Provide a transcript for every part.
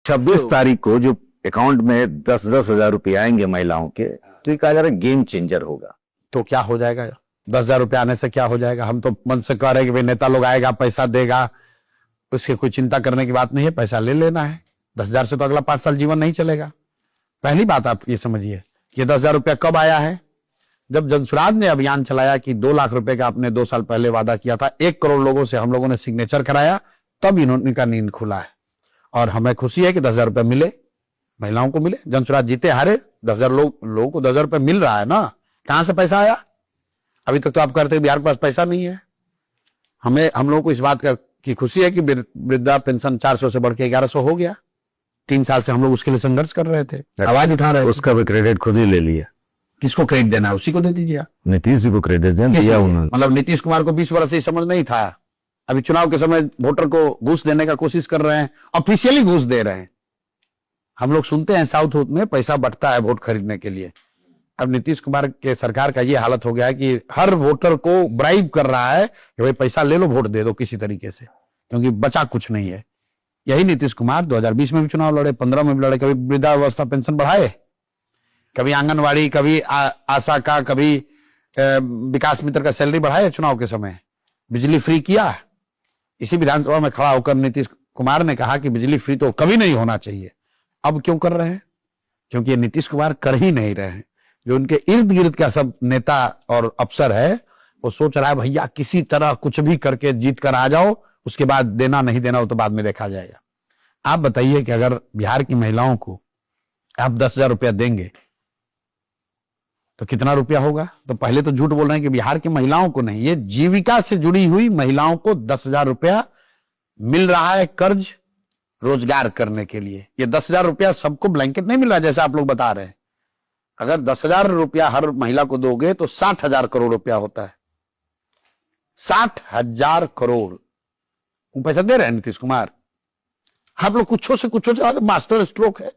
26 तारीख को जो अकाउंट में 10-10 हजार रुपये आएंगे महिलाओं के, तो ये कहा जा रहा है गेम चेंजर होगा। तो क्या हो जाएगा? 10,000 रुपये आने से क्या हो जाएगा? हम तो मन से कह रहे हैं कि भाई नेता लोग आएगा, पैसा देगा, उसकी कोई चिंता करने की बात नहीं है, पैसा ले लेना है। 10,000 से तो अगला 5 साल जीवन नहीं चलेगा। पहली बात आप ये समझिए, ये 10,000 रुपया कब आया है? जब जनसुराज ने अभियान चलाया कि 2 लाख रुपए का आपने 2 साल पहले वादा किया था, 1 करोड़ लोगों से हम लोगों ने सिग्नेचर कराया, तब इनका नींद खुला है। और हमें खुशी है कि 10,000 रुपये मिले, महिलाओं को मिले। जनसुराज जीते हारे 10,000 लोगों को 10,000 रुपये मिल रहा है ना। कहां से पैसा आया? अभी तक तो आप कहते हैं बिहार के पास पैसा नहीं है। हम लोगों को इस बात की खुशी है कि वृद्धा पेंशन 400 से बढ़ के 1100 हो गया। 3 साल से हम लोग उसके लिए संघर्ष कर रहे थे, आवाज उठा रहे थे। उसका भी क्रेडिट खुद ही ले लिया। किसको क्रेडिट देना है? उसी को दे दीजिए। नीतीश जी को क्रेडिट दिया उन्होंने। मतलब नीतीश कुमार को 20 वर्ष से समझ नहीं था। अभी चुनाव के समय वोटर को घूस देने का कोशिश कर रहे हैं, ऑफिशियली घूस दे रहे हैं। हम लोग सुनते हैं साउथ में पैसा बंटता है वोट खरीदने के लिए। अब नीतीश कुमार के सरकार का ये हालत हो गया है कि हर वोटर को ब्राइब कर रहा है कि भाई पैसा ले लो, वोट दे दो किसी तरीके से, क्योंकि बचा कुछ नहीं है। यही नीतीश कुमार 2020 में भी चुनाव लड़े, 15 में भी लड़े। कभी वृद्धावस्था पेंशन बढ़ाए, कभी आंगनवाड़ी, कभी आशा का, कभी विकास मित्र का सैलरी बढ़ाए चुनाव के समय, बिजली फ्री किया। इसी विधानसभा में खड़ा होकर नीतीश कुमार ने कहा कि बिजली फ्री तो कभी नहीं होना चाहिए। अब क्यों कर रहे हैं? क्योंकि ये नीतीश कुमार कर ही नहीं रहे हैं। जो उनके इर्द गिर्द का सब नेता और अफसर है, वो सोच रहा है भैया किसी तरह कुछ भी करके जीत कर आ जाओ, उसके बाद देना नहीं देना वो तो बाद में देखा जाएगा। आप बताइए कि अगर बिहार की महिलाओं को आप 10,000 रुपया देंगे तो कितना रुपया होगा? तो पहले तो झूठ बोल रहे हैं कि बिहार की महिलाओं को नहीं, ये जीविका से जुड़ी हुई महिलाओं को 10,000 रुपया मिल रहा है कर्ज रोजगार करने के लिए। ये 10,000 रुपया सबको ब्लैंकेट नहीं मिल रहा जैसे आप लोग बता रहे हैं। अगर 10,000 रुपया हर महिला को दोगे तो 60,000 करोड़ रुपया होता है। 60,000 करोड़ वो पैसा दे रहे हैं नीतीश कुमार। आप लोग कुछ से कुछ मास्टर स्ट्रोक है।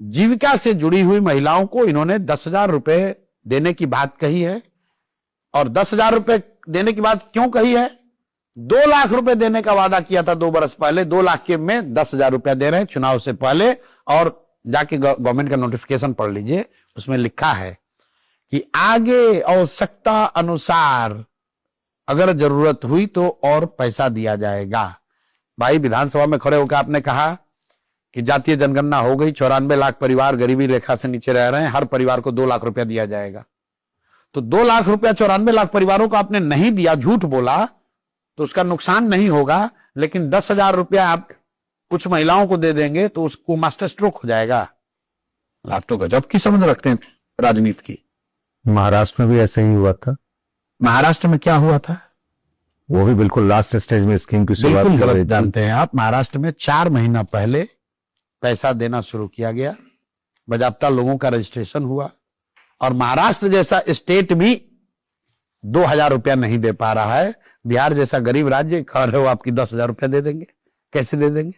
जीविका से जुड़ी हुई महिलाओं को इन्होंने 10,000 रुपए देने की बात कही है। और 10,000 रुपए देने की बात क्यों कही है? 2 लाख रुपए देने का वादा किया था 2 बरस पहले। 2 लाख के में 10,000 रुपया दे रहे हैं चुनाव से पहले। और जाके गवर्नमेंट का नोटिफिकेशन पढ़ लीजिए, उसमें लिखा है कि आगे आवश्यकता अनुसार अगर जरूरत हुई तो और पैसा दिया जाएगा। भाई विधानसभा में खड़े होकर आपने कहा कि जातीय जनगणना हो गई, 94 लाख परिवार गरीबी रेखा से नीचे रह रहे हैं, हर परिवार को 2 लाख रुपया दिया जाएगा। तो 2 लाख रुपया 94 लाख परिवारों को आपने नहीं दिया, झूठ बोला, तो उसका नुकसान नहीं होगा। लेकिन 10,000 रुपया आप कुछ महिलाओं को दे देंगे तो उसको मास्टर स्ट्रोक हो जाएगा। आप तो गजब की समझ रखते हैं राजनीति की। महाराष्ट्र में भी ऐसा ही हुआ था। महाराष्ट्र में क्या हुआ था? वो भी बिल्कुल लास्ट स्टेज में स्कीम की शुरुआत बिल्कुल गलत जानते हैं आप। महाराष्ट्र में 4 महीना पहले पैसा देना शुरू किया गया, बजाबता लोगों का रजिस्ट्रेशन हुआ, और महाराष्ट्र जैसा स्टेट भी 2,000 रुपया नहीं दे पा रहा है। बिहार जैसा गरीब राज्य कह रहे हो आपकी 10,000 रुपया दे देंगे, कैसे दे देंगे?